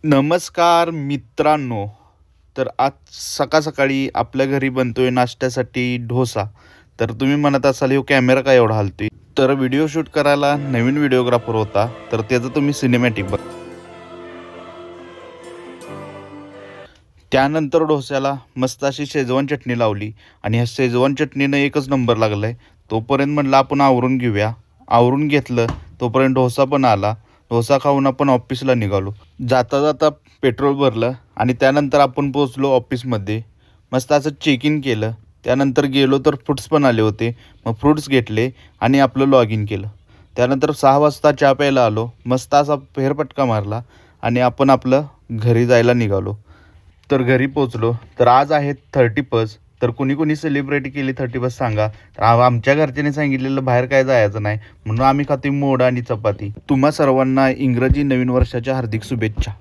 नमस्कार मित्रांनो. तर आज सकाळ सकाळी आपल्या घरी बनतोय नाश्त्यासाठी डोसा. तर तुम्ही म्हणत असाल ह्यो कॅमेरा काय एवढा हलतोय. तर व्हिडिओ शूट करायला नवीन व्हिडिओग्राफर होता, तर त्याचं तुम्ही सिनेमॅटिक बघ. त्यानंतर डोस्याला मस्त अशी शेजवान चटणी लावली आणि ह्या शेजवान चटणीनं एकच नंबर लागलाय. तोपर्यंत म्हटलं आपण आवरून घेऊया. आवरून घेतलं तोपर्यंत डोसा पण आला. डोसा खाऊन आपण ऑफिसला निघालो. जाता जाता पेट्रोल भरलं आणि त्यानंतर आपण पोचलो ऑफिसमध्ये. मस्त असं चेक इन केलं. त्यानंतर गेलो तर फ्रूट्स पण आले होते. मग फ्रूट्स घेतले आणि आपलं लॉग इन केलं. त्यानंतर 6 वाजता चहा प्यायला आलो. मस्त असा फेरफटका मारला आणि आपण आपलं घरी जायला निघालो. तर घरी पोचलो. तर आज आहे 31st. तर कुणी कुणी सेलिब्रेट केली 31st सांगा. तर आमच्या घरच्यांनी सांगितलेलं बाहेर काय जायचं नाही, म्हणून आम्ही खातोय मोड आणि चपाती. तुम्हा सर्वांना इंग्रजी नवीन वर्षाच्या हार्दिक शुभेच्छा.